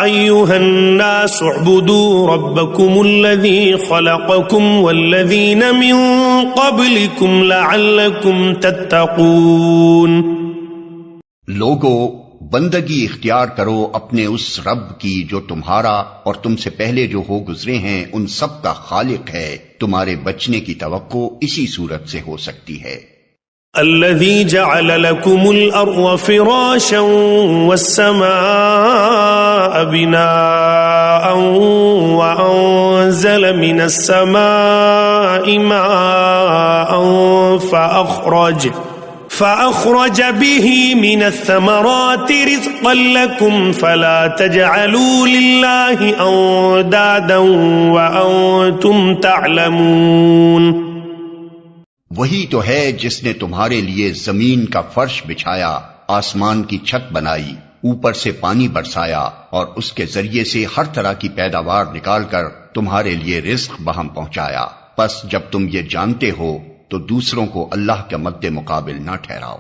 أيها الناس اعبدوا ربكم الذي خلقكم والذين من قبلكم لعلكم تتقون. لوگو بندگی اختیار کرو اپنے اس رب کی جو تمہارا اور تم سے پہلے جو ہو گزرے ہیں ان سب کا خالق ہے، تمہارے بچنے کی توقع اسی صورت سے ہو سکتی ہے. الذي جعل لكم الأرض فراشا والسماء بناء وأنزل من السماء ماء فأخرج به من الثمرات رزقا لكم فلا تجعلوا لله أندادا وأنتم تعلمون. وہی تو ہے جس نے تمہارے لیے زمین کا فرش بچھایا، آسمان کی چھت بنائی، اوپر سے پانی برسایا اور اس کے ذریعے سے ہر طرح کی پیداوار نکال کر تمہارے لیے رزق بہم پہنچایا. پس جب تم یہ جانتے ہو تو دوسروں کو اللہ کے مد مقابل نہ ٹھہراؤ.